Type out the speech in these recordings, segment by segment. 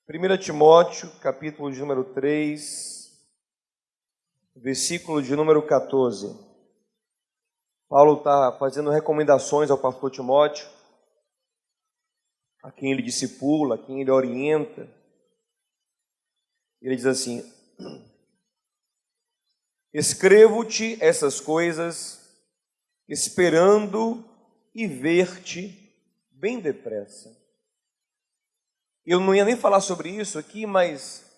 1 Timóteo, capítulo de número 3, versículo de número 14. Paulo está fazendo recomendações ao pastor Timóteo, a quem ele discipula, a quem ele orienta. Ele diz assim: escrevo-te essas coisas, esperando e ver-te bem depressa. Eu não ia nem falar sobre isso aqui, mas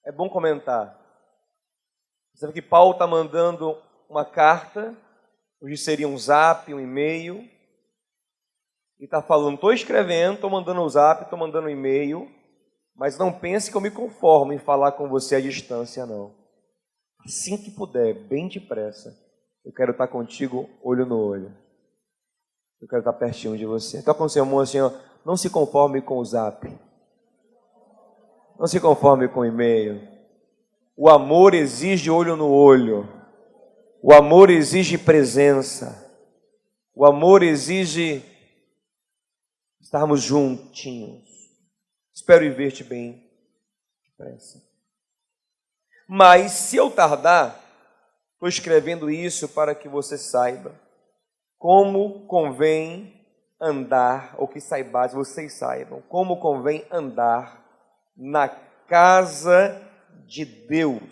é bom comentar. Sabe que Paulo está mandando uma carta, hoje seria um zap, um e-mail, e está falando, estou escrevendo, estou mandando um zap, estou mandando um e-mail, mas não pense que eu me conformo em falar com você à distância, não. Assim que puder, bem depressa, eu quero estar contigo olho no olho. Eu quero estar pertinho de você. Então, com o seu irmão assim, ó, não se conforme com o zap. Não se conforme com o e-mail. O amor exige olho no olho. O amor exige presença. O amor exige estarmos juntinhos. Espero ir ver-te bem depressa. Mas, se eu tardar, estou escrevendo isso para que você saiba como convém andar, ou que saibais, vocês saibam, como convém andar na casa de Deus,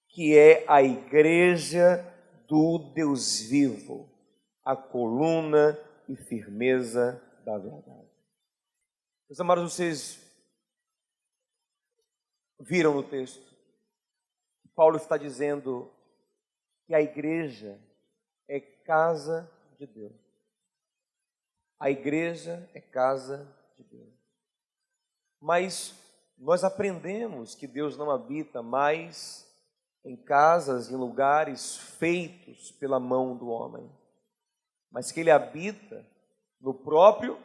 que é a igreja do Deus vivo, a coluna e firmeza da verdade. Meus amados, vocês viram no texto, Paulo está dizendo que a igreja é casa de Deus. A igreja é casa de Deus. Mas nós aprendemos que Deus não habita mais em casas, em lugares feitos pela mão do homem, mas que Ele habita no próprio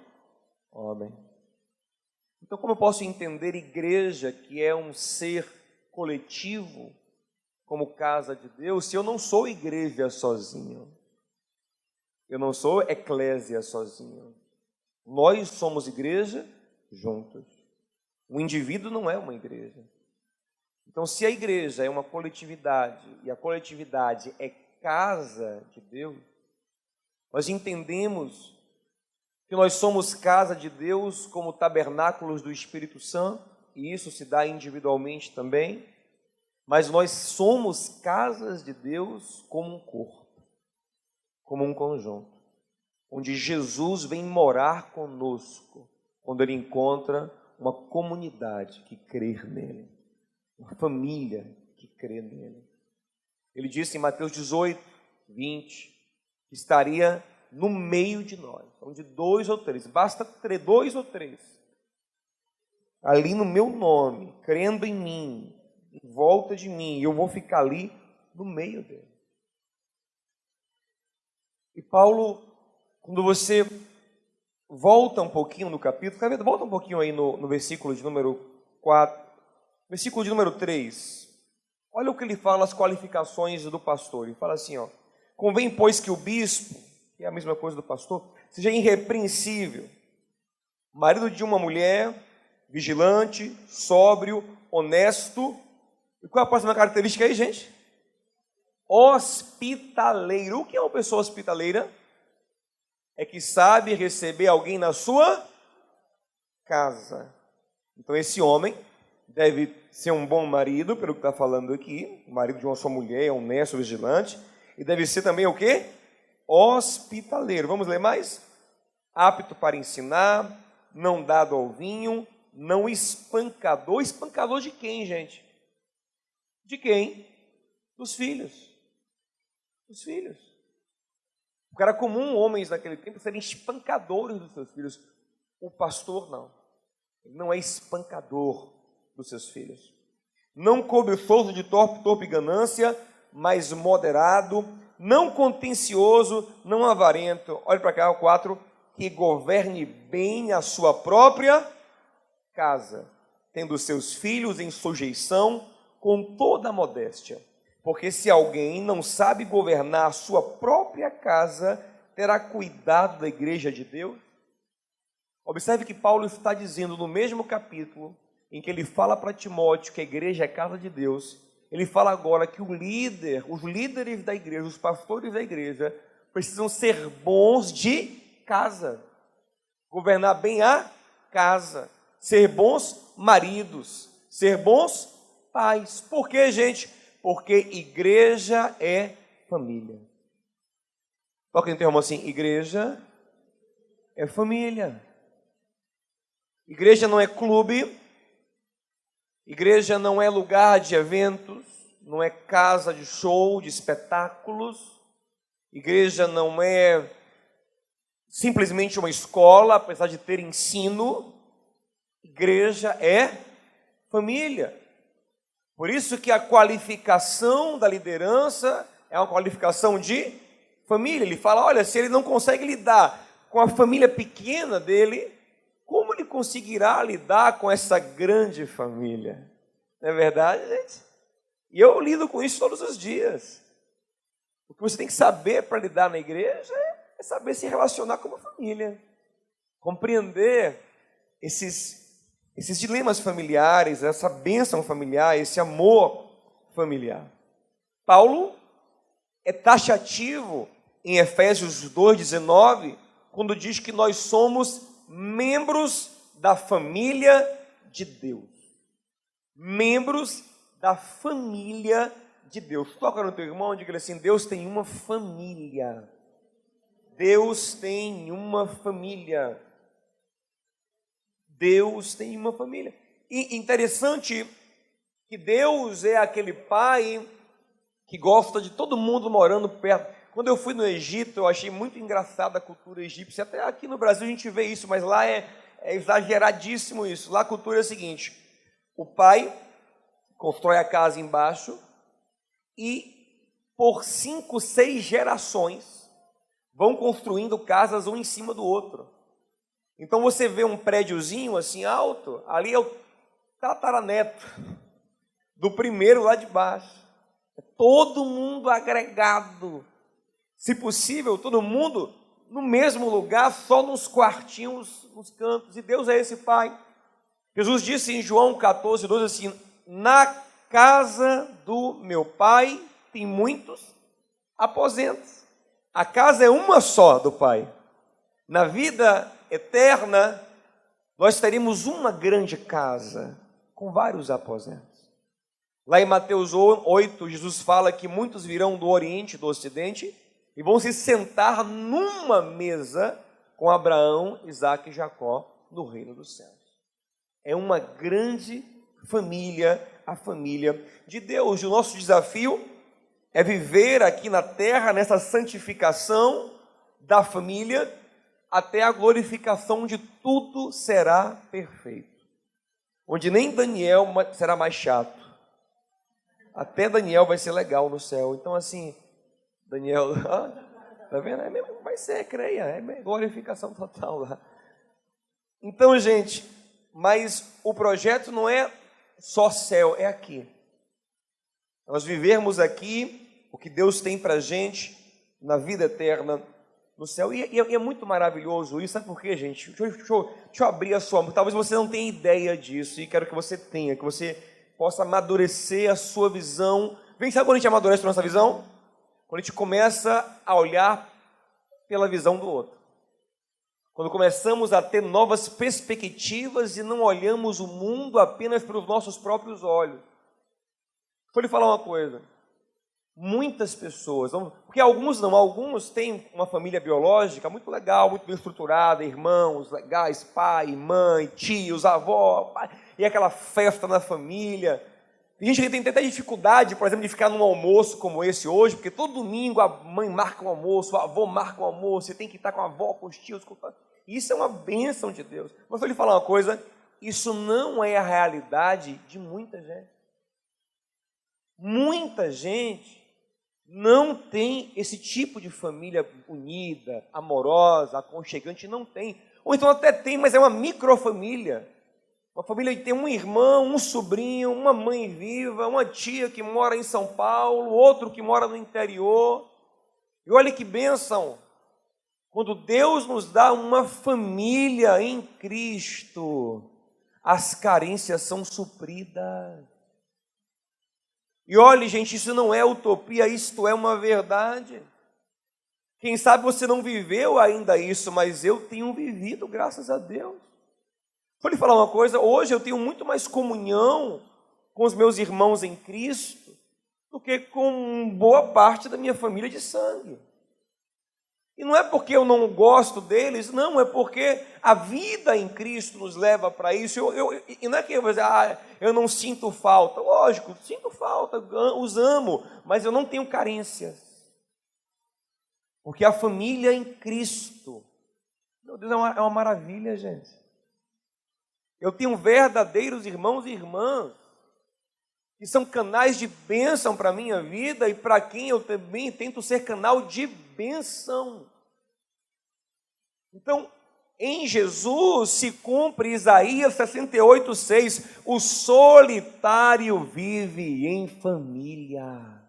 homem. Então, como eu posso entender igreja, que é um ser coletivo, como casa de Deus, se eu não sou igreja sozinho? Eu não sou eclésia sozinho. Nós somos igreja juntos. O indivíduo não é uma igreja. Então, se a igreja é uma coletividade e a coletividade é casa de Deus, nós entendemos que nós somos casa de Deus como tabernáculos do Espírito Santo, e isso se dá individualmente também, mas nós somos casas de Deus como um corpo, como um conjunto, onde Jesus vem morar conosco, quando Ele encontra uma comunidade que crê nele, uma família que crê nele. Ele disse em Mateus 18, 20, que estaria no meio de nós, onde 2 ou 3, basta ter 2 ou 3, ali no meu nome, crendo em mim, em volta de mim, e eu vou ficar ali no meio dele. E Paulo, quando você volta um pouquinho no capítulo, volta um pouquinho aí no versículo de número 4, versículo de número 3, olha o que ele fala, as qualificações do pastor. Ele fala assim, ó: convém, pois, que o bispo, que é a mesma coisa do pastor, seja irrepreensível, marido de uma mulher, vigilante, sóbrio, honesto. E qual é a próxima característica aí, gente? Hospitaleiro. O que é uma pessoa hospitaleira? É que sabe receber alguém na sua casa. Então esse homem deve ser um bom marido, pelo que está falando aqui, marido de uma só mulher, honesto, vigilante, e deve ser também o quê? Hospitaleiro. Vamos ler mais? Apto para ensinar, não dado ao vinho, não espancador. Espancador de quem, gente? De quem? Dos filhos. Dos filhos. Porque era comum homens naquele tempo serem espancadores dos seus filhos. O pastor não. Ele não é espancador dos seus filhos. Não cobiçoso de torpe ganância, mas moderado, não contencioso, não avarento. Olha para cá, o 4. Que governe bem a sua própria casa, tendo seus filhos em sujeição com toda a modéstia. Porque se alguém não sabe governar a sua própria casa, terá cuidado da igreja de Deus? Observe que Paulo está dizendo no mesmo capítulo, em que ele fala para Timóteo que a igreja é a casa de Deus, ele fala agora que os líderes da igreja, os pastores da igreja, precisam ser bons de casa, governar bem a casa, ser bons maridos, ser bons pais. Por quê, gente? Porque igreja é família. Toca em termo assim, igreja é família. Igreja não é clube, igreja não é lugar de eventos, não é casa de show, de espetáculos. Igreja não é simplesmente uma escola, apesar de ter ensino. Igreja é família. Por isso que a qualificação da liderança é uma qualificação de família. Ele fala, olha, se ele não consegue lidar com a família pequena dele, como ele conseguirá lidar com essa grande família? Não é verdade, gente? E eu lido com isso todos os dias. O que você tem que saber para lidar na igreja é saber se relacionar com uma família. Compreender esses dilemas familiares, essa bênção familiar, esse amor familiar. Paulo é taxativo em Efésios 2,19, quando diz que nós somos membros da família de Deus. Membros da família de Deus. Toca no teu irmão e diga assim, Deus tem uma família. Deus tem uma família. Deus tem uma família. E interessante que Deus é aquele pai que gosta de todo mundo morando perto. Quando eu fui no Egito, eu achei muito engraçada a cultura egípcia. Até aqui no Brasil a gente vê isso, mas lá é exageradíssimo isso. Lá a cultura é a seguinte, o pai constrói a casa embaixo e por 5, 6 gerações vão construindo casas um em cima do outro. Então você vê um prédiozinho assim alto, ali é o tataraneto do primeiro lá de baixo. É todo mundo agregado. Se possível, todo mundo no mesmo lugar, só nos quartinhos, nos cantos. E Deus é esse Pai. Jesus disse em João 14:12 assim, na casa do meu Pai tem muitos aposentos. A casa é uma só do Pai. Na vida eterna, nós teremos uma grande casa com vários aposentos. Lá em Mateus 8, Jesus fala que muitos virão do Oriente e do Ocidente e vão se sentar numa mesa com Abraão, Isaque e Jacó no reino dos céus. É uma grande família, a família de Deus. E o nosso desafio é viver aqui na terra, nessa santificação da família, até a glorificação onde tudo será perfeito. Onde nem Daniel será mais chato. Até Daniel vai ser legal no céu. Então assim, Daniel, tá vendo? É mesmo, vai ser, creia, é glorificação total lá. Então, gente, mas o projeto não é só céu, é aqui. Nós vivermos aqui o que Deus tem pra gente na vida eterna no céu. E é muito maravilhoso isso. Sabe por quê, gente? Deixa eu abrir a sua mão. Talvez você não tenha ideia disso e quero que você tenha, que você possa amadurecer a sua visão. Vem, sabe quando a gente amadurece a nossa visão? Quando a gente começa a olhar pela visão do outro. Quando começamos a ter novas perspectivas e não olhamos o mundo apenas pelos nossos próprios olhos. Vou lhe falar uma coisa. Muitas pessoas, porque alguns têm uma família biológica muito legal, muito bem estruturada, irmãos legais, pai, mãe, tios, avó, e aquela festa na família. Tem gente que tem até dificuldade, por exemplo, de ficar num almoço como esse hoje, porque todo domingo a mãe marca um almoço, o avô marca um almoço, você tem que estar com a avó, com os tios. Isso é uma bênção de Deus. Mas vou lhe falar uma coisa, isso não é a realidade de muita gente. Muita gente não tem esse tipo de família unida, amorosa, aconchegante, não tem. Ou então até tem, mas é uma microfamília. Uma família que tem um irmão, um sobrinho, uma mãe viva, uma tia que mora em São Paulo, outro que mora no interior. E olha que bênção, Quando Deus nos dá uma família em Cristo, as carências são supridas. E olhe, gente, isso não é utopia, isto é uma verdade. Quem sabe você não viveu ainda isso, mas eu tenho vivido, graças a Deus. Vou lhe falar uma coisa, hoje eu tenho muito mais comunhão com os meus irmãos em Cristo do que com boa parte da minha família de sangue. E não é porque eu não gosto deles, não, é porque a vida em Cristo nos leva para isso. E não é que eu vou dizer, eu não sinto falta. Lógico, sinto falta, os amo, mas eu não tenho carências. Porque a família em Cristo, meu Deus, é uma maravilha, gente. Eu tenho verdadeiros irmãos e irmãs que são canais de bênção para a minha vida e para quem eu também tento ser canal de bênção. Então, em Jesus se cumpre Isaías 68:6, o solitário vive em família.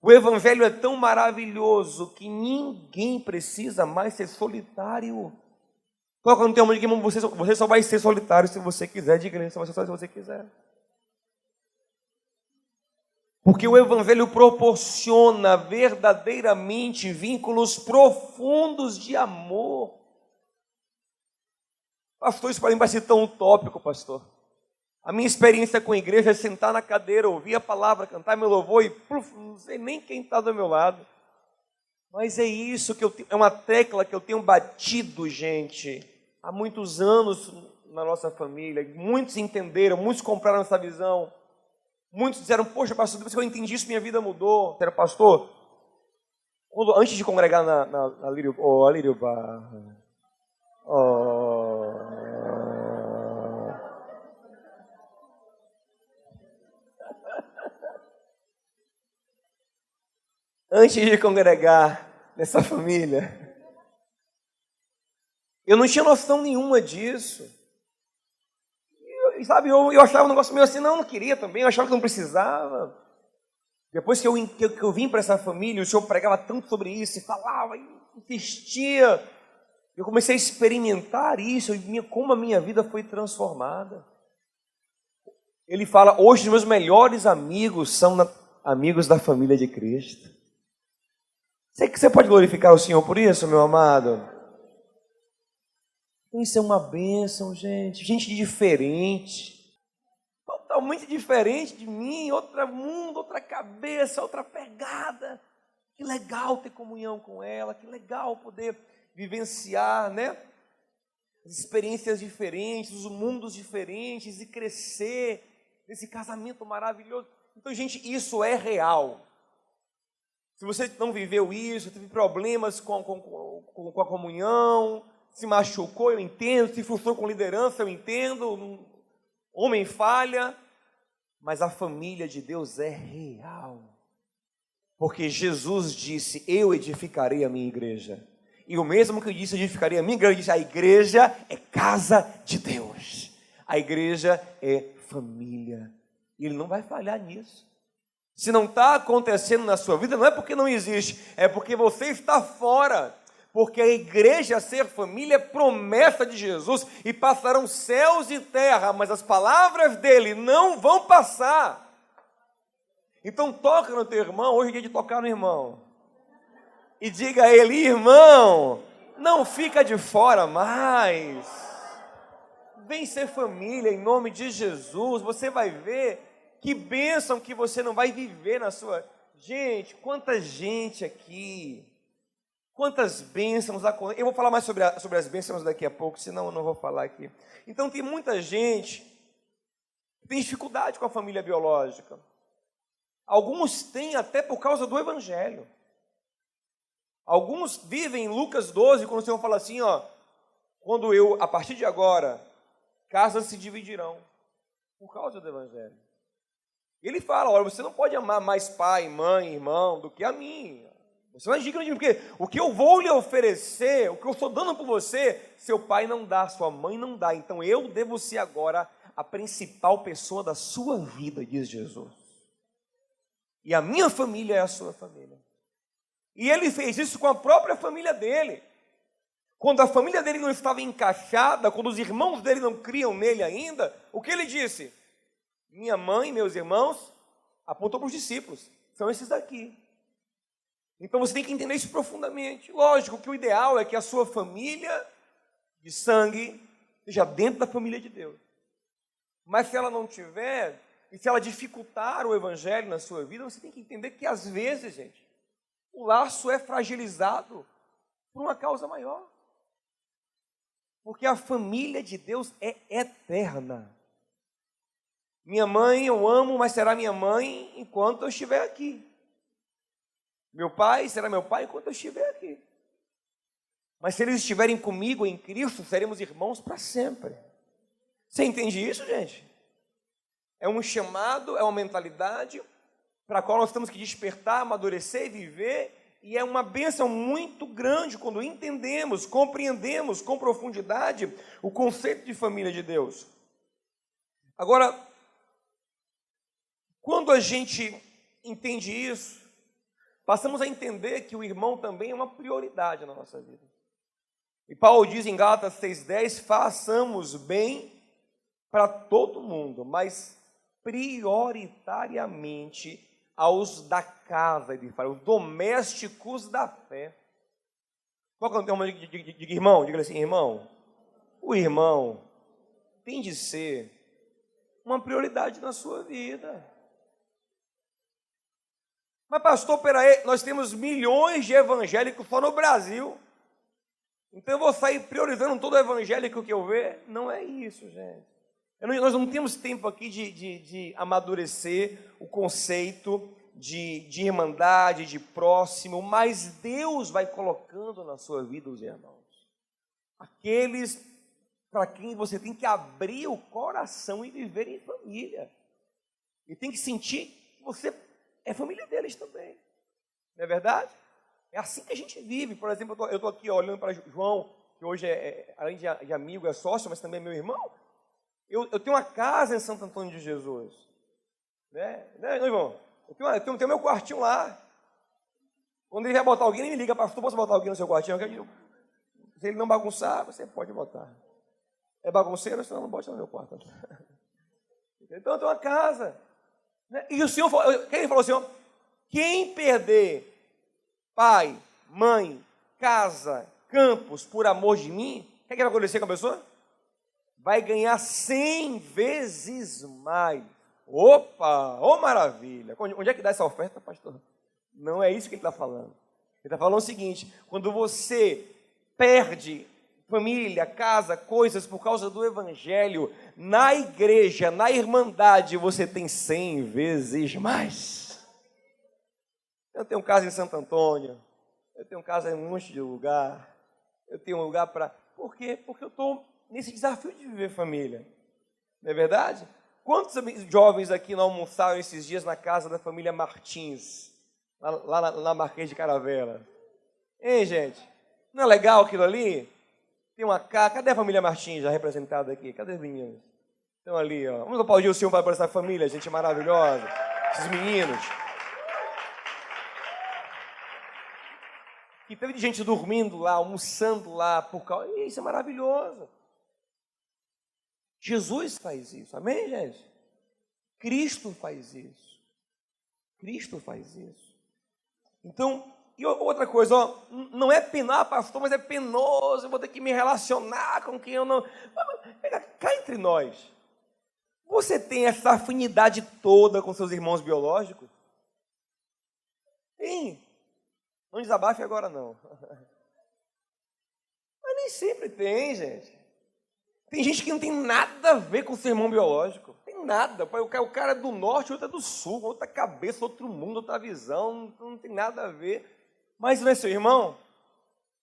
O Evangelho é tão maravilhoso que ninguém precisa mais ser solitário. Coloca no teu mão, você só vai ser solitário se você quiser, diga ele, só vai ser solitário se você quiser. Porque o Evangelho proporciona verdadeiramente vínculos profundos de amor. Pastor, isso para mim vai ser tão utópico, pastor. A minha experiência com a igreja é sentar na cadeira, ouvir a palavra, cantar meu louvor e não sei nem quem está do meu lado. Mas é isso que é uma tecla que eu tenho batido, gente, há muitos anos na nossa família. Muitos entenderam, muitos compraram essa visão. Muitos disseram, poxa, pastor, depois que eu entendi isso, minha vida mudou. Disseram, pastor, antes de congregar na Lírio Barra, antes de congregar nessa família, eu não tinha noção nenhuma disso. Sabe, eu achava um negócio meio assim, não queria também, eu achava que não precisava. Depois que eu vim para essa família, o senhor pregava tanto sobre isso, e falava, e insistia. Eu comecei a experimentar isso, como a minha vida foi transformada. Ele fala, hoje os meus melhores amigos são amigos da família de Cristo. Você pode glorificar o Senhor por isso, meu amado? Isso é uma bênção, gente. Gente diferente. Totalmente diferente de mim. Outro mundo, outra cabeça, outra pegada. Que legal ter comunhão com ela. Que legal poder vivenciar, né? As experiências diferentes, os mundos diferentes e crescer nesse casamento maravilhoso. Então, gente, isso é real. Se você não viveu isso, teve problemas com a comunhão, se machucou, eu entendo, se frustrou com liderança, eu entendo, homem falha, mas a família de Deus é real, porque Jesus disse, eu edificarei a minha igreja, e o mesmo que eu disse, edificarei a minha igreja, disse, a igreja é casa de Deus, a igreja é família, e Ele não vai falhar nisso. Se não está acontecendo na sua vida, não é porque não existe, é porque você está fora. Porque a igreja ser família é promessa de Jesus e passarão céus e terra, mas as palavras dele não vão passar. Então toca no teu irmão, hoje é dia de tocar no irmão. E diga a ele, irmão, não fica de fora mais. Vem ser família em nome de Jesus, você vai ver que bênção que você não vai viver na sua... Gente, quanta gente aqui... Quantas bênçãos acontecem. Eu vou falar mais sobre as bênçãos daqui a pouco, senão eu não vou falar aqui. Então tem muita gente que tem dificuldade com a família biológica. Alguns têm até por causa do Evangelho. Alguns vivem em Lucas 12, quando o Senhor fala assim, quando a partir de agora, casas se dividirão, por causa do Evangelho. Ele fala, olha, você não pode amar mais pai, mãe, irmão, do que a mim. Você não é digno de mim, porque o que eu vou lhe oferecer, o que eu estou dando por você, seu pai não dá, sua mãe não dá. Então eu devo ser agora a principal pessoa da sua vida, diz Jesus. E a minha família é a sua família. E ele fez isso com a própria família dele. Quando a família dele não estava encaixada, quando os irmãos dele não criam nele ainda, o que ele disse? Minha mãe e meus irmãos, apontou para os discípulos, são esses daqui. Então você tem que entender isso profundamente. Lógico que o ideal é que a sua família de sangue esteja dentro da família de Deus. Mas se ela não tiver, e se ela dificultar o evangelho na sua vida, você tem que entender que às vezes, gente, o laço é fragilizado por uma causa maior. Porque a família de Deus é eterna. Minha mãe eu amo, mas será minha mãe enquanto eu estiver aqui. Meu pai será meu pai enquanto eu estiver aqui. Mas se eles estiverem comigo em Cristo, seremos irmãos para sempre. Você entende isso, gente? É um chamado, é uma mentalidade para a qual nós temos que despertar, amadurecer e viver. E é uma bênção muito grande quando entendemos, compreendemos com profundidade o conceito de família de Deus. Agora, quando a gente entende isso, passamos a entender que o irmão também é uma prioridade na nossa vida. E Paulo diz em Gálatas 6,10, façamos bem para todo mundo, mas prioritariamente aos da casa, ele fala, os domésticos da fé. Qual que é o nome de irmão? Diga assim, irmão. O irmão tem de ser uma prioridade na sua vida. Mas pastor, peraí, nós temos milhões de evangélicos só no Brasil. Então eu vou sair priorizando todo evangélico que eu ver? Não é isso, gente. Nós não temos tempo aqui de amadurecer o conceito de irmandade, de próximo, mas Deus vai colocando na sua vida os irmãos. Aqueles para quem você tem que abrir o coração e viver em família. E tem que sentir que você é família deles também. Não é verdade? É assim que a gente vive. Por exemplo, eu estou aqui olhando para João, que hoje além de amigo, é sócio, mas também é meu irmão. Eu tenho uma casa em Santo Antônio de Jesus. Né, João? Eu tenho meu quartinho lá. Quando ele vai botar alguém, ele me liga, pastor, posso botar alguém no seu quartinho? Se ele não bagunçar, você pode botar. É bagunceiro, senão não bote no meu quarto. Então eu tenho uma casa. Né? E o Senhor falou, quem falou, Senhor? Quem perder pai, mãe, casa, campos por amor de mim, o que vai acontecer com a pessoa? Vai ganhar 100 vezes mais. Opa, ô maravilha. Onde é que dá essa oferta, pastor? Não é isso que ele está falando. Ele está falando o seguinte, quando você perde família, casa, coisas por causa do evangelho, na igreja, na irmandade, você tem 100 vezes mais. Eu tenho casa em Santo Antônio, eu tenho casa em um monte de lugar, eu tenho um lugar para... Por quê? Porque eu estou nesse desafio de viver família. Não é verdade? Quantos jovens aqui não almoçaram esses dias na casa da família Martins, lá na Marquês de Caravela? Hein, gente? Não é legal aquilo ali? Tem uma casa... Cadê a família Martins já representada aqui? Cadê os meninos? Estão ali, ó. Vamos aplaudir o Senhor para essa família, gente maravilhosa. Esses meninos. Que teve de gente dormindo lá, almoçando lá, por causa... Isso é maravilhoso. Jesus faz isso, amém, gente? Cristo faz isso. Cristo faz isso. Então, e outra coisa, ó, não é penar, pastor, mas é penoso, eu vou ter que me relacionar com quem eu não... Cá entre nós, você tem essa afinidade toda com seus irmãos biológicos? Tem. Não desabafe agora, não. Mas nem sempre tem, gente. Tem gente que não tem nada a ver com o seu irmão biológico. Tem nada. O cara é do norte, outro é do sul, outra cabeça, outro mundo, outra visão. Não tem nada a ver. Mas não é seu irmão?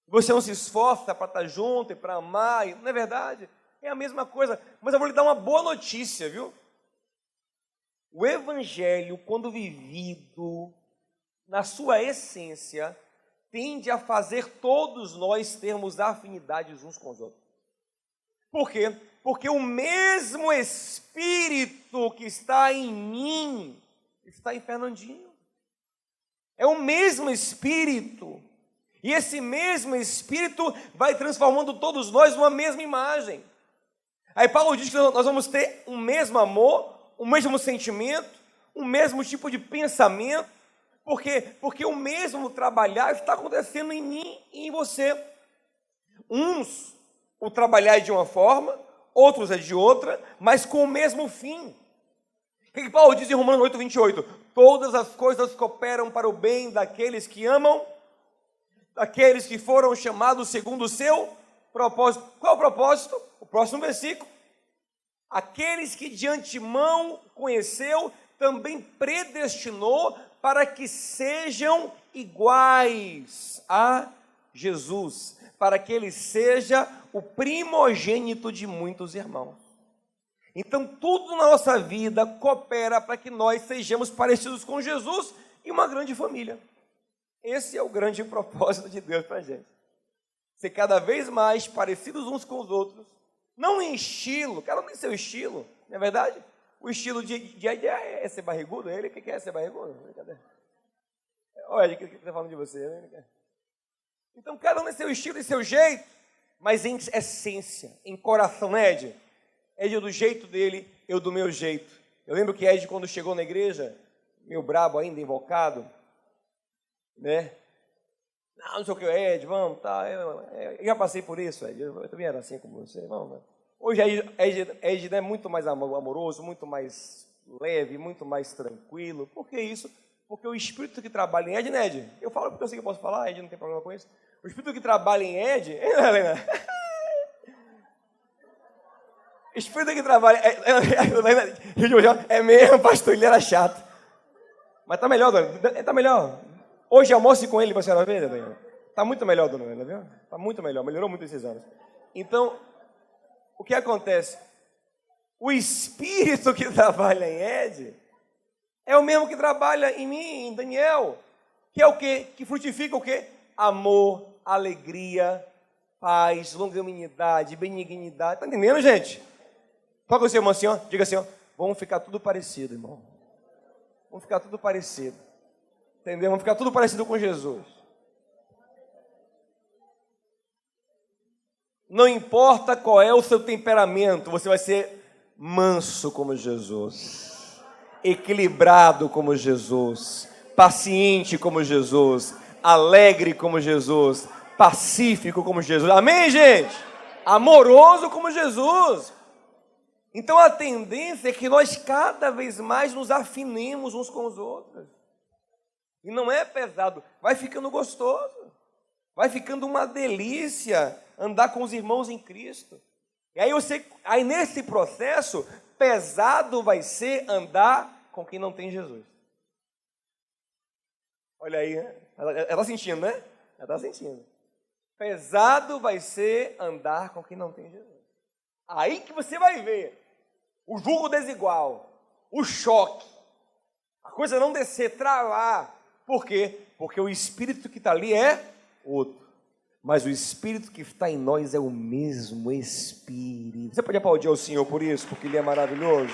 Você não se esforça para estar junto e para amar. Não é verdade? É a mesma coisa. Mas eu vou lhe dar uma boa notícia, viu? O evangelho, quando vivido na sua essência, tende a fazer todos nós termos afinidades uns com os outros. Por quê? Porque o mesmo Espírito que está em mim está em Fernandinho. É o mesmo Espírito. E esse mesmo Espírito vai transformando todos nós numa mesma imagem. Aí Paulo diz que nós vamos ter um mesmo amor, o mesmo sentimento, o mesmo tipo de pensamento. Por quê? Porque o mesmo trabalhar está acontecendo em mim e em você. Uns, o trabalhar é de uma forma, outros é de outra, mas com o mesmo fim. O que Paulo diz em Romanos 8, 28? Todas as coisas cooperam para o bem daqueles que amam, daqueles que foram chamados segundo o seu propósito. Qual é o propósito? O próximo versículo. Aqueles que de antemão conheceu, também predestinou para que sejam iguais a Jesus, para que ele seja o primogênito de muitos irmãos. Então, tudo na nossa vida coopera para que nós sejamos parecidos com Jesus e uma grande família. Esse é o grande propósito de Deus para a gente. Ser cada vez mais parecidos uns com os outros, não em estilo, cada um tem seu estilo, não é verdade? O estilo de Ed é ser barrigudo, ele que quer ser barrigudo? Cadê? Olha, que está falando de você, né? Então, cada um tem seu estilo e seu jeito, mas em essência, em coração, né, Ed? Ed do jeito dele, eu do meu jeito. Eu lembro que Ed, quando chegou na igreja, meio brabo ainda, invocado, né? Não sei o que, Ed, vamos, tá. Eu já passei por isso, Ed. Eu também era assim como você, vamos. Hoje Ed é muito mais amoroso, muito mais leve, muito mais tranquilo. Por que isso? Porque o Espírito que trabalha em Ed, né, Ed? Eu falo porque eu sei que eu posso falar, Ed não tem problema com isso. O Espírito que trabalha em Ed, Helena? O Espírito que trabalha... É mesmo, pastor, ele era chato. Mas tá melhor, dona. Tá melhor. Hoje almoce com ele para a senhora ver, dona. Tá muito melhor, dona Helena, viu? Tá muito melhor, melhorou muito esses anos. Então, o que acontece? O Espírito que trabalha em Ed é o mesmo que trabalha em mim, em Daniel. Que é o quê? Que frutifica o quê? Amor, alegria, paz, longanimidade, benignidade. Tá entendendo, gente? Toca o seu irmão assim, ó. Diga assim, ó. Vamos ficar tudo parecido, irmão. Vamos ficar tudo parecido. Entendeu? Vamos ficar tudo parecido com Jesus. Não importa qual é o seu temperamento, você vai ser manso como Jesus, equilibrado como Jesus, paciente como Jesus, alegre como Jesus, pacífico como Jesus. Amém, gente? Amoroso como Jesus. Então a tendência é que nós cada vez mais nos afinemos uns com os outros. E não é pesado, vai ficando gostoso, vai ficando uma delícia andar com os irmãos em Cristo. E aí nesse processo, pesado vai ser andar com quem não tem Jesus. Olha aí, né? Ela está sentindo, né? Ela está sentindo. Pesado vai ser andar com quem não tem Jesus. Aí que você vai ver o julgo desigual, o choque, a coisa não descer, travar. Por quê? Porque o Espírito que está ali é outro. Mas o Espírito que está em nós é o mesmo Espírito. Você pode aplaudir ao Senhor por isso, porque Ele é maravilhoso.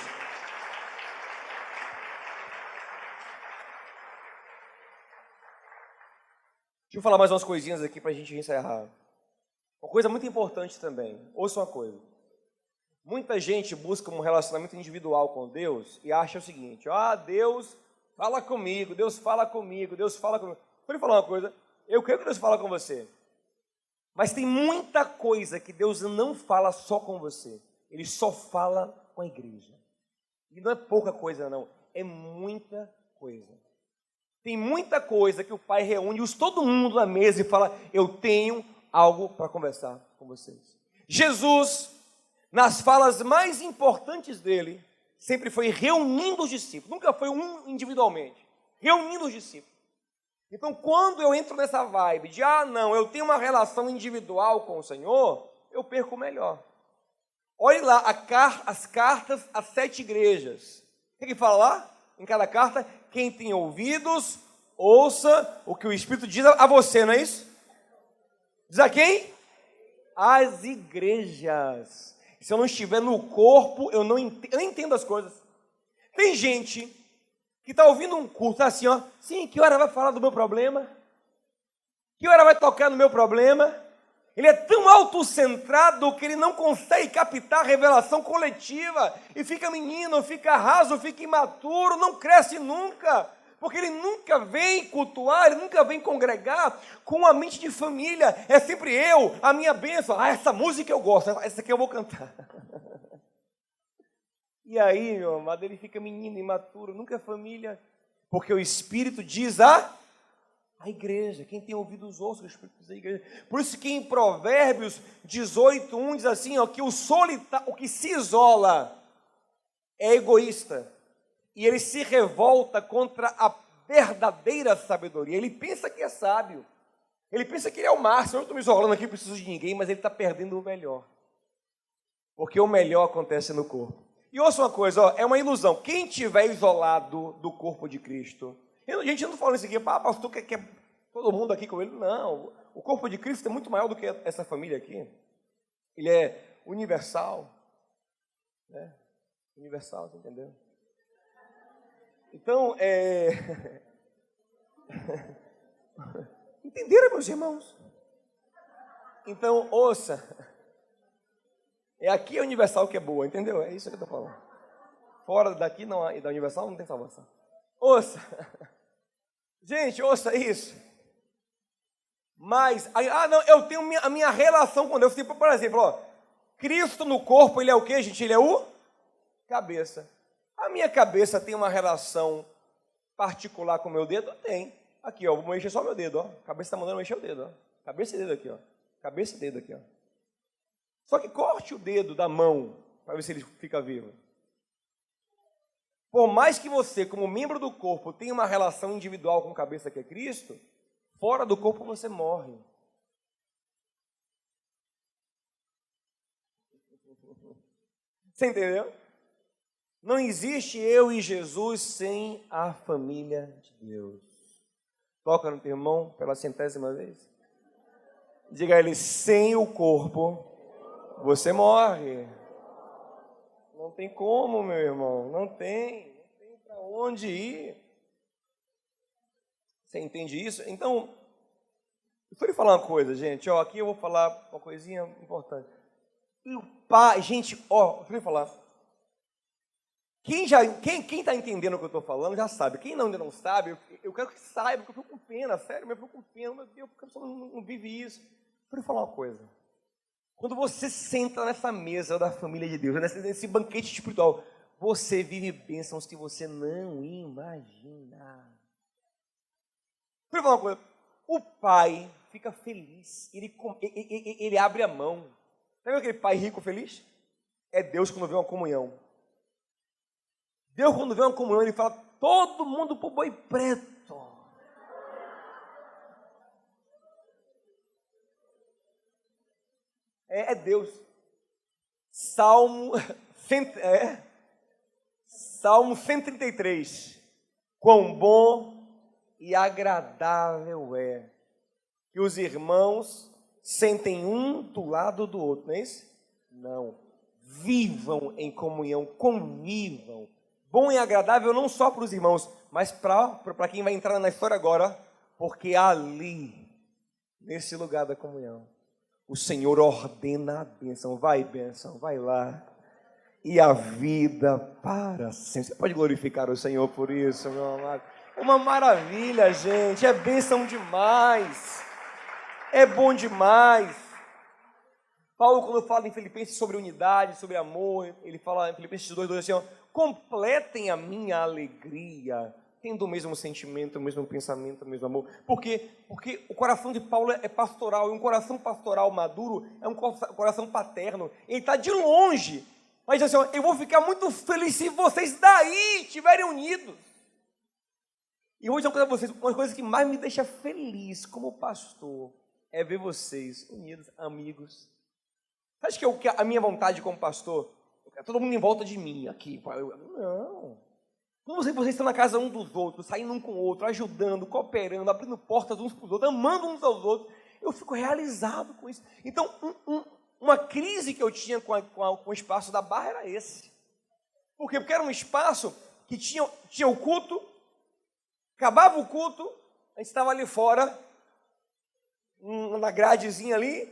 Deixa eu falar mais umas coisinhas aqui para a gente encerrar. Uma coisa muito importante também. Ouça uma coisa. Muita gente busca um relacionamento individual com Deus e acha o seguinte: Deus fala comigo, Deus fala comigo, Deus fala comigo. Deixa eu falar uma coisa. Eu creio que Deus fala com você. Mas tem muita coisa que Deus não fala só com você. Ele só fala com a igreja. E não é pouca coisa, não. É muita coisa. Tem muita coisa que o Pai reúne todo mundo na mesa e fala: eu tenho algo para conversar com vocês. Jesus, nas falas mais importantes dele, sempre foi reunindo os discípulos. Nunca foi um individualmente. Reunindo os discípulos. Então, quando eu entro nessa vibe de, não, eu tenho uma relação individual com o Senhor, eu perco o melhor. Olhe lá as cartas às 7 igrejas. O que fala lá? Em cada carta, quem tem ouvidos, ouça o que o Espírito diz a você, não é isso? Diz a quem? As igrejas. Se eu não estiver no corpo, eu não entendo as coisas. Tem gente que está ouvindo um culto assim, ó, sim, que hora vai falar do meu problema? Que hora vai tocar no meu problema? Ele é tão autocentrado que ele não consegue captar a revelação coletiva, e fica menino, fica raso, fica imaturo, não cresce nunca, porque ele nunca vem cultuar, ele nunca vem congregar com a mente de família. É sempre eu, a minha bênção, essa música eu gosto, essa aqui eu vou cantar. E aí, meu amado, ele fica menino, imaturo, nunca é família, porque o Espírito diz a igreja. Quem tem ouvido os ouça, o Espírito diz a igreja. Por isso que em Provérbios 18:1 diz assim, ó, que o que se isola é egoísta, e ele se revolta contra a verdadeira sabedoria. Ele pensa que é sábio, ele pensa que ele é o máximo. Eu estou me isolando aqui, não preciso de ninguém, mas ele está perdendo o melhor, porque o melhor acontece no corpo. E ouça uma coisa, ó, é uma ilusão. Quem estiver isolado do corpo de Cristo, a gente não fala isso aqui, pastor, quer todo mundo aqui com ele? Não, o corpo de Cristo é muito maior do que essa família aqui. Ele é universal, né? Universal, você entendeu? Então, entenderam, meus irmãos? Então, ouça, aqui é universal que é boa, entendeu? É isso que eu estou falando. Fora daqui, não, e da universal não tem salvação. Ouça, gente, ouça isso. Mas, não, eu tenho a minha relação com Deus. Tipo, por exemplo, ó, Cristo no corpo, ele é o quê, gente? Ele é o cabeça. A minha cabeça tem uma relação particular com o meu dedo? Tem. Aqui, ó, vou mexer só o meu dedo, ó. A cabeça está mandando mexer o dedo, ó. Cabeça e dedo aqui, ó. Cabeça e dedo aqui, ó. Só que corte o dedo da mão para ver se ele fica vivo. Por mais que você, como membro do corpo, tenha uma relação individual com a cabeça que é Cristo, fora do corpo você morre. Você entendeu? Não existe eu e Jesus sem a família de Deus. Toca no teu irmão pela 100ª vez. Diga a ele, sem o corpo você morre. Não tem como, meu irmão, não tem para onde ir. Você entende isso? Então, deixa eu lhe falar uma coisa, gente, ó, aqui eu vou falar uma coisinha importante. E o pai, gente, ó, deixa eu lhe falar. Quem está entendendo o que eu estou falando já sabe. Quem ainda não sabe, eu quero que saiba, porque eu fico com pena, sério, eu fico com pena, meu Deus, porque a pessoa não vive isso. Deixa eu lhe falar uma coisa. Quando você senta nessa mesa da família de Deus, nesse banquete espiritual, você vive bênçãos que você não imagina. Deixa eu falar uma coisa. O pai fica feliz, ele abre a mão. Sabe aquele pai rico feliz? É Deus quando vê uma comunhão. Deus quando vê uma comunhão, ele fala, todo mundo pro boi preto. É Deus. Salmo 133. Quão bom e agradável é que os irmãos sentem um do lado do outro, não é isso? Não. Vivam em comunhão, convivam. Bom e agradável não só para os irmãos, mas para quem vai entrar na história agora, porque ali, nesse lugar da comunhão, o Senhor ordena a bênção. Vai, bênção, vai lá. E a vida para sempre. Você pode glorificar o Senhor por isso, meu amado. É uma maravilha, gente. É bênção demais. É bom demais. Paulo, quando fala em Filipenses sobre unidade, sobre amor, ele fala em Filipenses 2:2 assim, ó, completem a minha alegria, tendo o mesmo sentimento, o mesmo pensamento, o mesmo amor. Por quê? Porque o coração de Paulo é pastoral, e um coração pastoral maduro é um coração paterno. Ele está de longe, mas assim, ó, eu vou ficar muito feliz se vocês daí estiverem unidos. E eu vou dizer uma coisa a vocês, uma das coisas que mais me deixa feliz como pastor é ver vocês unidos, amigos. Acho que a minha vontade como pastor, todo mundo em volta de mim aqui. Não. Quando vocês estão na casa um dos outros, saindo um com o outro, ajudando, cooperando, abrindo portas uns para os outros, amando uns aos outros, eu fico realizado com isso. Então, uma crise que eu tinha com o espaço da Barra era esse. Por quê? Porque era um espaço que tinha o culto, Acabava o culto, a gente estava ali fora, na gradezinha ali,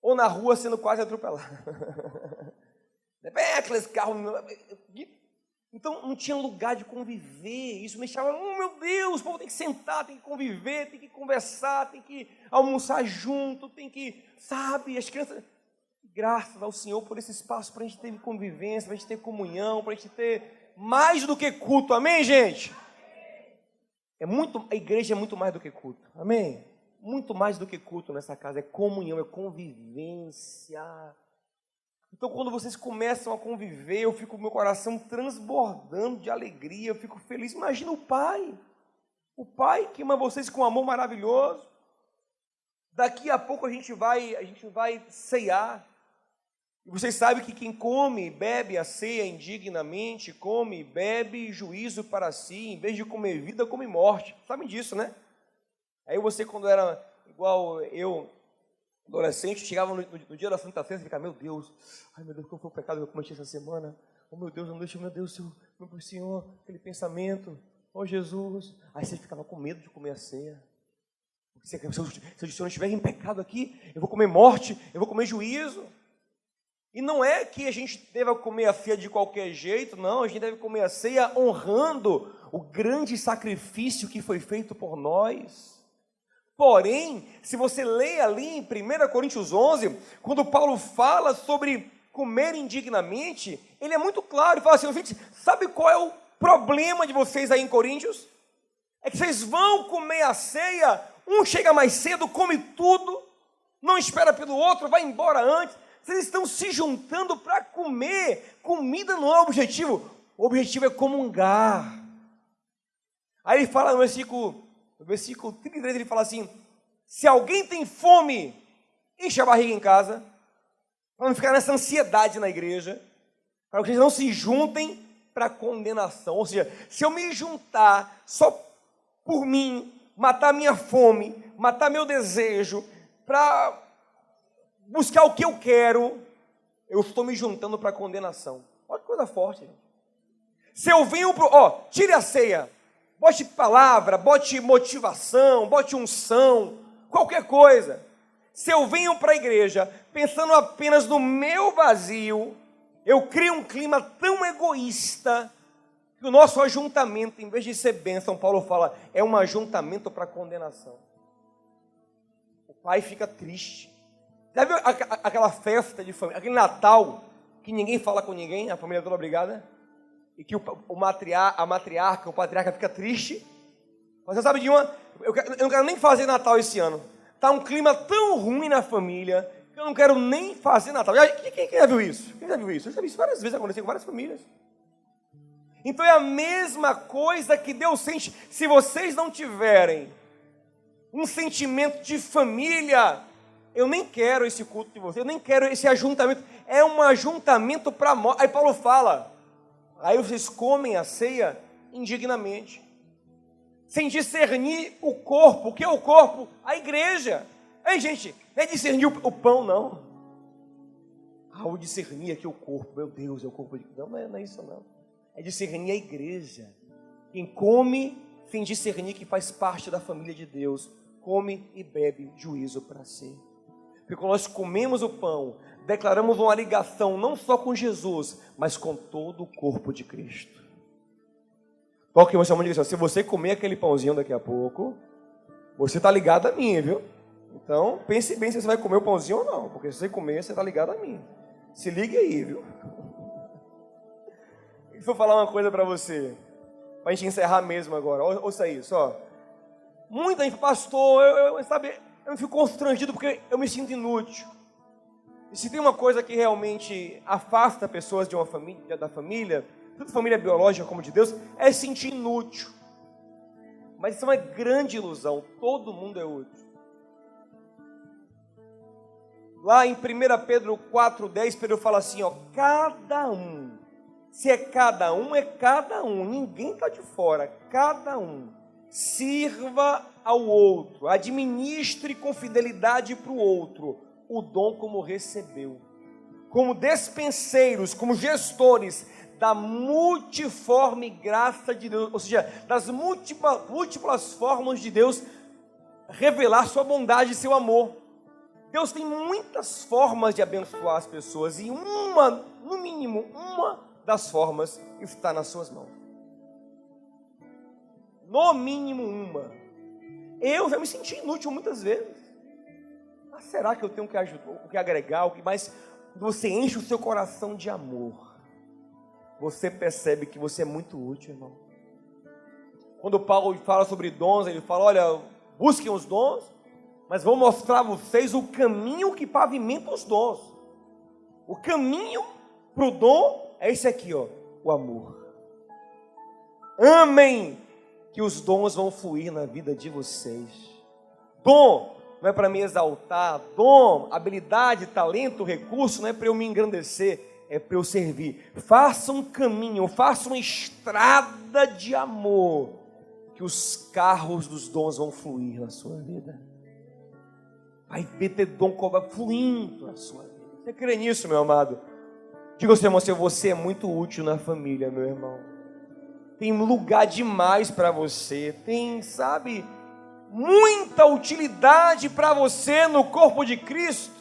ou na rua sendo quase atropelado. Aqueles carros... Então não tinha lugar de conviver, isso me deixava, meu Deus, o povo tem que sentar, tem que conviver, tem que conversar, tem que almoçar junto, tem que, sabe, as crianças... Graças ao Senhor por esse espaço para a gente ter convivência, para a gente ter comunhão, para a gente ter mais do que culto, amém, gente? A igreja é muito mais do que culto, amém? Muito mais do que culto nessa casa, é comunhão, é convivência. Então quando vocês começam a conviver, eu fico com meu coração transbordando de alegria, eu fico feliz. Imagina o Pai que ama vocês com um amor maravilhoso. Daqui a pouco a gente vai ceiar. E vocês sabem que quem come e bebe a ceia indignamente, come e bebe juízo para si, em vez de comer vida, come morte. Sabem disso, né? Aí você, quando era igual eu, adolescente, chegava no dia da Santa Ceia e ficava, meu Deus, qual foi o pecado que eu cometi essa semana? Oh meu Deus, não deixa, meu Deus, meu Senhor, aquele pensamento, oh Jesus. Aí você ficava com medo de comer a ceia. Se o Senhor estiver em pecado aqui, eu vou comer morte, eu vou comer juízo. E não é que a gente deva comer a ceia de qualquer jeito, não, a gente deve comer a ceia honrando o grande sacrifício que foi feito por nós. Porém, se você lê ali em 1 Coríntios 11, quando Paulo fala sobre comer indignamente, ele é muito claro, ele fala assim, gente, sabe qual é o problema de vocês aí em Coríntios? É que vocês vão comer a ceia, um chega mais cedo, come tudo, não espera pelo outro, vai embora antes. Vocês estão se juntando para comer. Comida não é o objetivo. O objetivo é comungar. Aí ele fala no versículo 33, ele fala assim, se alguém tem fome, enche a barriga em casa, para não ficar nessa ansiedade na igreja, para que vocês não se juntem para condenação. Ou seja, se eu me juntar só por mim, matar minha fome, matar meu desejo, para buscar o que eu quero, eu estou me juntando para condenação. Olha que coisa forte, gente. Se eu venho tire a ceia, bote palavra, bote motivação, bote unção, qualquer coisa. Se eu venho para a igreja pensando apenas no meu vazio, eu crio um clima tão egoísta que o nosso ajuntamento, em vez de ser bênção, Paulo fala, é um ajuntamento para condenação. O pai fica triste. Já viu aquela festa de família, aquele Natal, que ninguém fala com ninguém, a família toda obrigada, e que a matriarca, o patriarca fica triste? Mas você sabe de uma, eu não quero nem fazer Natal esse ano. Está um clima tão ruim na família, que eu não quero nem fazer Natal. Quem já viu isso? Quem já viu isso? Eu já vi isso várias vezes acontecer com várias famílias. Então é a mesma coisa que Deus sente. Se vocês não tiverem um sentimento de família, eu nem quero esse culto de vocês, eu nem quero esse ajuntamento. É um ajuntamento para morte. Aí Paulo fala, aí vocês comem a ceia indignamente, sem discernir o corpo. O que é o corpo? A igreja. Aí, gente, não é discernir o pão, não. O discernir aqui o corpo, meu Deus, é o corpo de... Não é isso não. É discernir a igreja. Quem come sem discernir que faz parte da família de Deus, come e bebe juízo para si. Porque quando nós comemos o pão, declaramos uma ligação não só com Jesus, mas com todo o corpo de Cristo. Toque você uma direção. Se você comer aquele pãozinho daqui a pouco, você está ligado a mim, viu? Então, pense bem se você vai comer o pãozinho ou não. Porque se você comer, você está ligado a mim. Se ligue aí, viu? E vou falar uma coisa para você, para a gente encerrar mesmo agora. Ouça isso, ó. Muita gente, pastor, eu fico constrangido porque eu me sinto inútil. E se tem uma coisa que realmente afasta pessoas de uma família, da família, tanto família biológica como de Deus, é se sentir inútil. Mas isso é uma grande ilusão. Todo mundo é útil. Lá em 1 Pedro 4,10, Pedro fala assim, ó, cada um. Se é cada um, é cada um. Ninguém está de fora. Cada um. Sirva ao outro. Administre com fidelidade para o outro o dom como recebeu. Como despenseiros, como gestores da multiforme graça de Deus, ou seja, das múltiplas formas de Deus revelar sua bondade e seu amor. Deus tem muitas formas de abençoar as pessoas, e no mínimo, uma das formas está nas suas mãos. No mínimo uma. Eu já me senti inútil muitas vezes. Mas será que eu tenho que ajudar, o que agregar, o que mais? Você enche o seu coração de amor, você percebe que você é muito útil, irmão. Quando Paulo fala sobre dons, ele fala, olha, busquem os dons, mas vou mostrar a vocês o caminho que pavimenta os dons. O caminho para o dom é esse aqui, ó, o amor. Amém, que os dons vão fluir na vida de vocês. Dom não é para me exaltar, dom, habilidade, talento, recurso, não é para eu me engrandecer, é para eu servir. Faça um caminho, faça uma estrada de amor, que os carros dos dons vão fluir na sua vida. Vai ter dom fluindo na sua vida. Você crê nisso, meu amado? Diga ao seu irmão, você é muito útil na família, meu irmão. Tem lugar demais para você. Tem, sabe, muita utilidade para você no corpo de Cristo.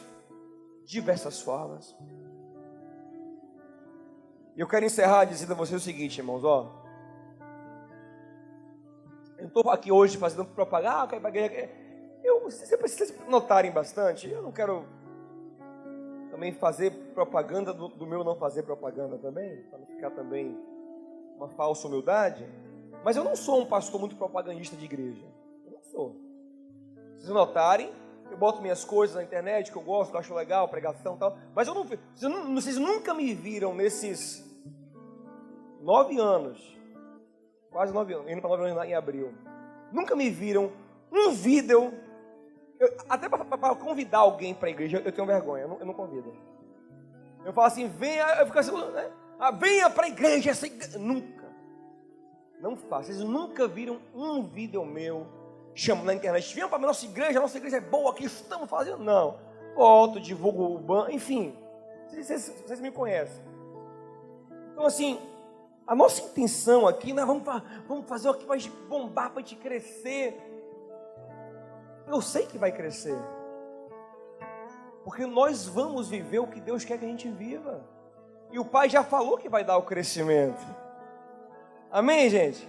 Diversas formas. E eu quero encerrar dizendo a você o seguinte, irmãos, ó. Eu não estou aqui hoje fazendo propaganda, você precisa notarem bastante. Eu não quero também fazer propaganda do meu não fazer propaganda também, para não ficar também uma falsa humildade. Mas eu não sou um pastor muito propagandista de igreja. Eu não sou. Se vocês notarem, eu boto minhas coisas na internet que eu gosto, que eu acho legal, pregação e tal. Mas vocês nunca me viram nesses 9 anos, quase 9 anos, indo para 9 anos em abril. Nunca me viram um vídeo. Até para convidar alguém para a igreja, eu tenho vergonha, eu não convido. Eu falo assim, venha, eu fico assim, né? Venha para a igreja, essa igreja. Nunca. Não faço. Vocês nunca viram um vídeo meu, chamo na internet, venham para a nossa igreja é boa, aqui estamos fazendo. Não. Volto, divulgo o banco, enfim. Vocês me conhecem. Então assim, a nossa intenção aqui, nós vamos fazer o que vai bombar para te crescer. Eu sei que vai crescer, porque nós vamos viver o que Deus quer que a gente viva, e o Pai já falou que vai dar o crescimento. Amém, gente?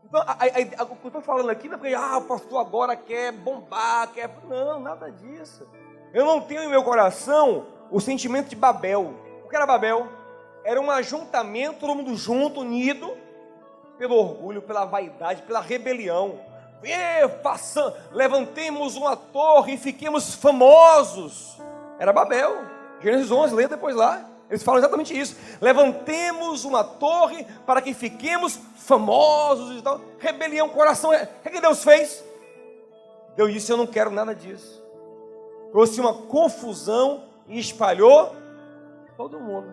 Então, o que eu estou falando aqui não é porque o pastor agora quer bombar, não, nada disso. Eu não tenho em meu coração o sentimento de Babel. O que era Babel? Era um ajuntamento, todo mundo junto, unido, pelo orgulho, pela vaidade, pela rebelião. Levantemos uma torre e fiquemos famosos. Era Babel. Gênesis 11, lê depois lá. Eles falam exatamente isso. Levantemos uma torre para que fiquemos famosos e tal. Rebelião, coração. O que Deus fez? Deus disse, eu não quero nada disso. Trouxe uma confusão e espalhou todo mundo.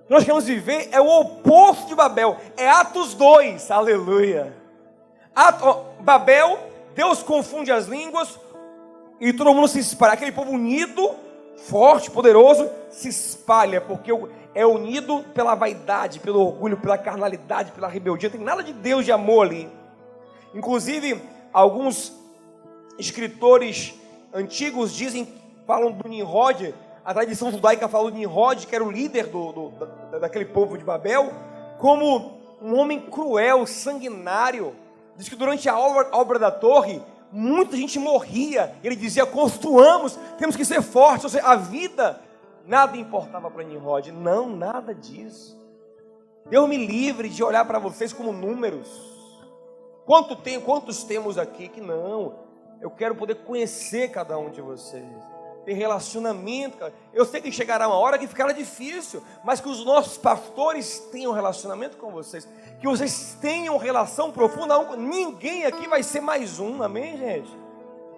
O que nós queremos viver é o oposto de Babel. É Atos 2, aleluia. Babel, Deus confunde as línguas e todo mundo se espalha. Aquele povo unido, forte, poderoso, se espalha, porque é unido pela vaidade, pelo orgulho, pela carnalidade, pela rebeldia. Não tem nada de Deus, de amor ali. Inclusive, alguns escritores antigos falam do Nimrod. A tradição judaica fala do Nimrod, que era o líder daquele povo de Babel, como um homem cruel, sanguinário. Diz que durante a obra da torre, muita gente morria. Ele dizia, construamos, temos que ser fortes. Ou seja, a vida, nada importava para Nimrod. Não, nada disso. Deus me livre de olhar para vocês como números. Quantos temos aqui que não? Eu quero poder conhecer cada um de vocês. Ter relacionamento. Eu sei que chegará uma hora que ficará difícil, mas que os nossos pastores tenham relacionamento com vocês, que vocês tenham relação profunda. Ninguém aqui vai ser mais um, amém, gente?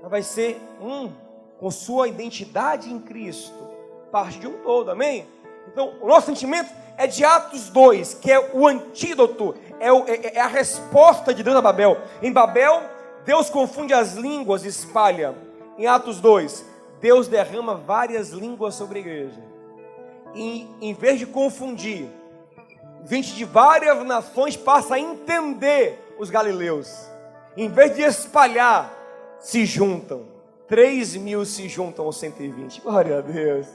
Vai ser um, com sua identidade em Cristo, parte de um todo, amém? Então, o nosso sentimento é de Atos 2, que é o antídoto, é a resposta de Deus a Babel. Em Babel, Deus confunde as línguas e espalha. Em Atos 2, Deus derrama várias línguas sobre a igreja. E em vez de confundir, gente de várias nações passa a entender os galileus. Em vez de espalhar, se juntam. 3.000 se juntam aos 120. Glória a Deus.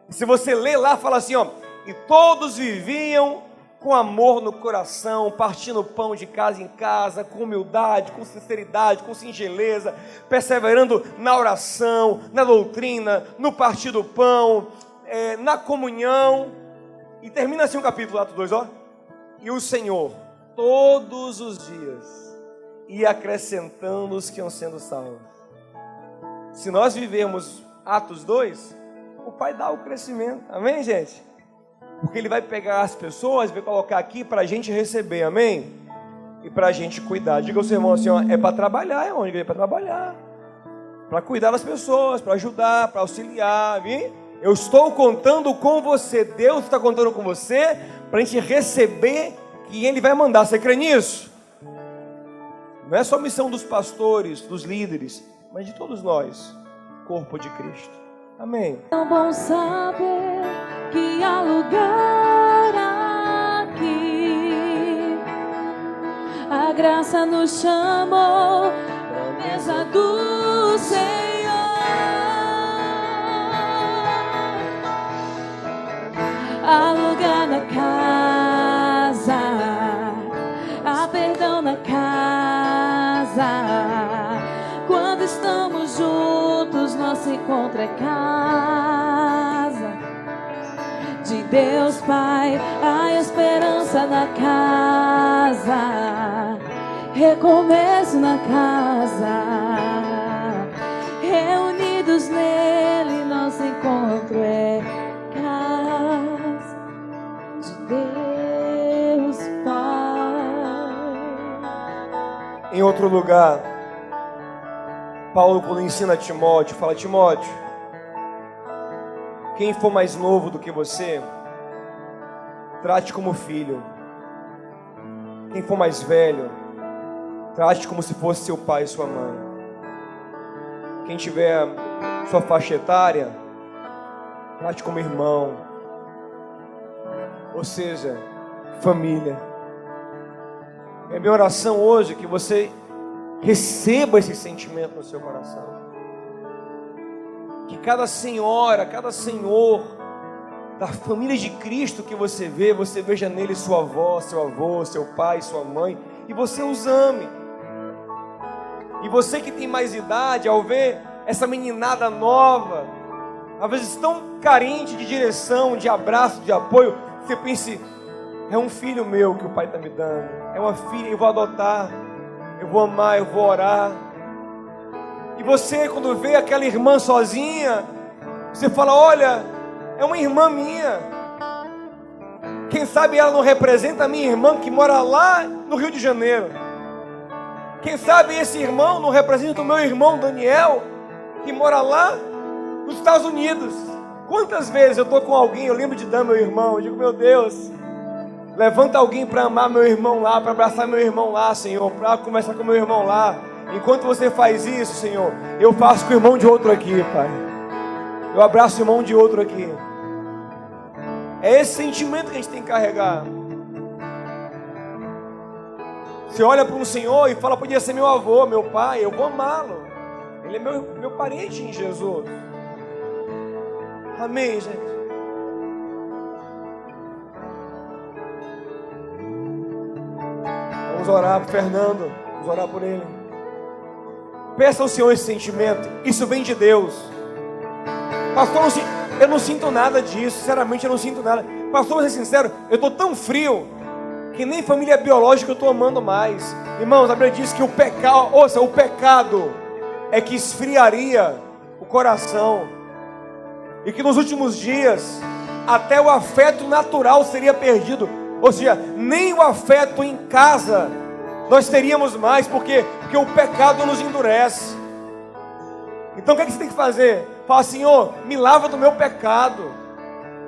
Se você ler lá, fala assim, ó, e todos viviam com amor no coração, partindo pão de casa em casa, com humildade, com sinceridade, com singeleza, perseverando na oração, na doutrina, no partir do pão, na comunhão. E termina assim o capítulo, Atos 2, ó. E o Senhor, todos os dias, ia acrescentando os que iam sendo salvos. Se nós vivemos Atos 2, o Pai dá o crescimento, amém, gente? Porque Ele vai pegar as pessoas, vai colocar aqui para a gente receber, amém? E para a gente cuidar. Diga ao seu irmão assim, ó, é para trabalhar, é onde? É para trabalhar, para cuidar das pessoas, para ajudar, para auxiliar, viu? Eu estou contando com você, Deus está contando com você, para a gente receber que Ele vai mandar. Você crê nisso? Não é só missão dos pastores, dos líderes, mas de todos nós, corpo de Cristo. Amém. É bom saber que há lugar aqui. A graça nos chamou para a mesa do Senhor. Há lugar na casa, há perdão na casa. Quando estamos juntos, nosso encontro é casa de Deus Pai. Há esperança na casa, recomeço na casa. Reunidos nele, nosso encontro é casa de Deus Pai. Em outro lugar, Paulo, quando ensina a Timóteo, fala: Timóteo, quem for mais novo do que você, trate como filho. Quem for mais velho, trate como se fosse seu pai e sua mãe. Quem tiver sua faixa etária, trate como irmão. Ou seja, família. É minha oração hoje que você receba esse sentimento no seu coração. Que cada senhora, cada senhor da família de Cristo que você veja nele sua avó, seu avô, seu pai, sua mãe, e você os ame. E você que tem mais idade, ao ver essa meninada nova, às vezes tão carente de direção, de abraço, de apoio, você pense: é um filho meu que o pai está me dando, é uma filha, eu vou adotar, eu vou amar, eu vou orar. E você, quando vê aquela irmã sozinha, você fala: olha, é uma irmã minha. Quem sabe ela não representa a minha irmã que mora lá no Rio de Janeiro. Quem sabe esse irmão não representa o meu irmão Daniel, que mora lá nos Estados Unidos. Quantas vezes eu estou com alguém, eu lembro de dar meu irmão, eu digo: meu Deus, levanta alguém para amar meu irmão lá, para abraçar meu irmão lá, Senhor, para conversar com meu irmão lá. Enquanto você faz isso, Senhor, eu faço com o irmão de outro aqui, Pai. Eu abraço o irmão de outro aqui. É esse sentimento que a gente tem que carregar. Você olha para um senhor e fala: podia ser meu avô, meu pai, eu vou amá-lo. Ele é meu parente em Jesus. Amém, gente? Vamos orar por Fernando, vamos orar por ele. Peça ao Senhor esse sentimento, isso vem de Deus. Pastor, eu não sinto nada disso, sinceramente eu não sinto nada. Pastor, vou ser sincero, eu estou tão frio que nem família biológica eu estou amando mais. Irmãos, a Bíblia diz que o pecado é que esfriaria o coração, e que nos últimos dias até o afeto natural seria perdido. Ou seja, nem o afeto em casa nós teríamos mais, porque o pecado nos endurece. Então o que você tem que fazer? Fala: Senhor, me lava do meu pecado,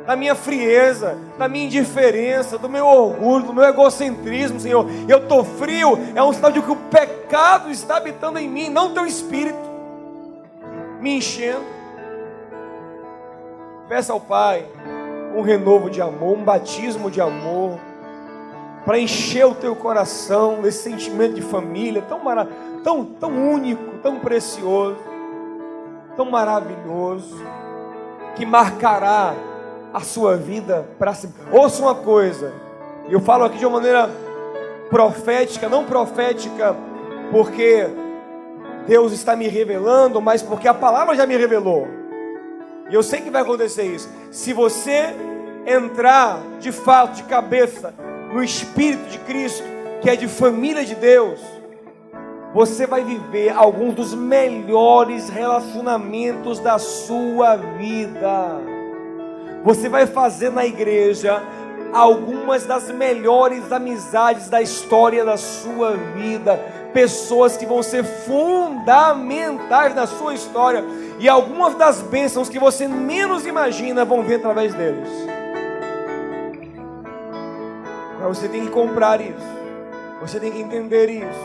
da minha frieza, da minha indiferença, do meu orgulho, do meu egocentrismo, Senhor. Eu estou frio, é um sinal de que o pecado está habitando em mim, não teu espírito me enchendo. Peça ao Pai um renovo de amor, um batismo de amor, para encher o teu coração desse sentimento de família tão único, tão precioso, tão maravilhoso, que marcará a sua vida para sempre. Ouça uma coisa, eu falo aqui de uma maneira profética, não profética porque Deus está me revelando, mas porque a palavra já me revelou. E eu sei que vai acontecer isso. Se você entrar de fato, de cabeça, no Espírito de Cristo, que é de família de Deus, você vai viver alguns dos melhores relacionamentos da sua vida. Você vai fazer na igreja algumas das melhores amizades da história da sua vida. Pessoas que vão ser fundamentais na sua história. E algumas das bênçãos que você menos imagina vão vir através deles. Mas você tem que comprar isso. Você tem que entender isso.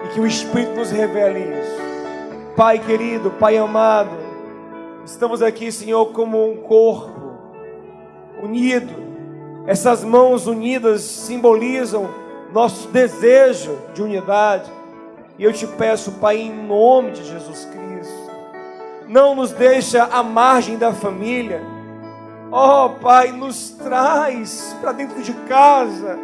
E que o Espírito nos revele isso. Pai querido, Pai amado, estamos aqui, Senhor, como um corpo unido. Essas mãos unidas simbolizam nosso desejo de unidade. E eu te peço, Pai, em nome de Jesus Cristo, não nos deixa à margem da família. Oh, Pai, nos traz para dentro de casa.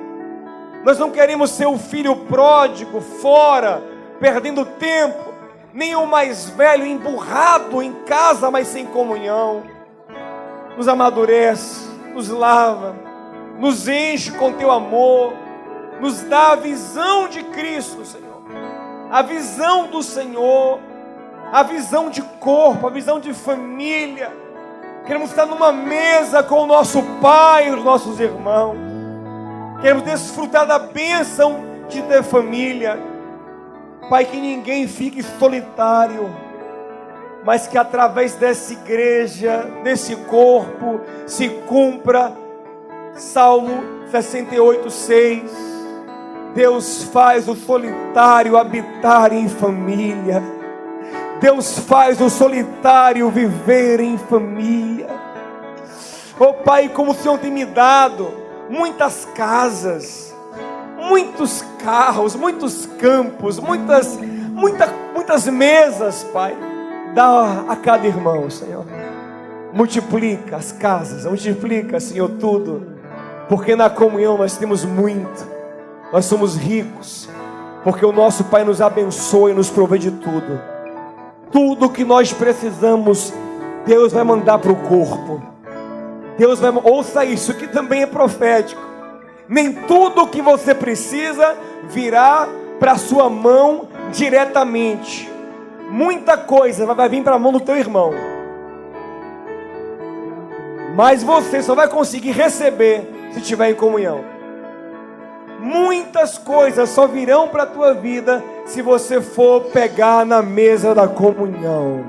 Nós não queremos ser o filho pródigo fora, perdendo tempo, nem o mais velho emburrado em casa, mas sem comunhão. Nos amadurece, nos lava, nos enche com teu amor, nos dá a visão de Cristo, Senhor, a visão do Senhor, a visão de corpo, a visão de família. Queremos estar numa mesa com o nosso Pai e os nossos irmãos. Queremos desfrutar da bênção de ter família. Pai, que ninguém fique solitário, mas que através dessa igreja, desse corpo, se cumpra Salmo 68:6. Deus faz o solitário habitar em família. Deus faz o solitário viver em família. Oh Pai, como o Senhor tem me dado muitas casas, muitos carros, muitos campos, muitas mesas, Pai. Dá a cada irmão, Senhor. Multiplica as casas, multiplica, Senhor, tudo. Porque na comunhão nós temos muito. Nós somos ricos. Porque o nosso Pai nos abençoa e nos provê de tudo. Tudo que nós precisamos, Deus vai mandar para o corpo. Deus vai, ouça isso que também é profético. Nem tudo que você precisa virá para a sua mão diretamente. Muita coisa vai vir para a mão do teu irmão. Mas você só vai conseguir receber se estiver em comunhão. Muitas coisas só virão para a tua vida se você for pegar na mesa da comunhão.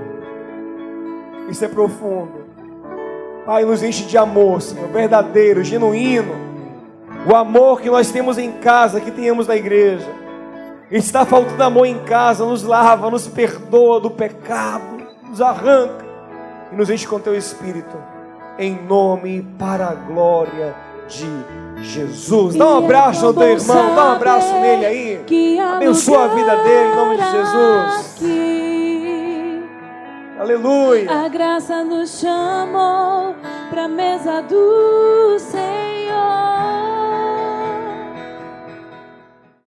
Isso é profundo. Pai, nos enche de amor, Senhor, verdadeiro, genuíno. O amor que nós temos em casa, que tenhamos na igreja. Está faltando amor em casa, nos lava, nos perdoa do pecado, nos arranca e nos enche com teu Espírito. Em nome e para a glória de Jesus. Dá um abraço no teu irmão, dá um abraço nele aí. Abençoa a vida dele em nome de Jesus. Aleluia. A graça nos chamou para a mesa do Senhor.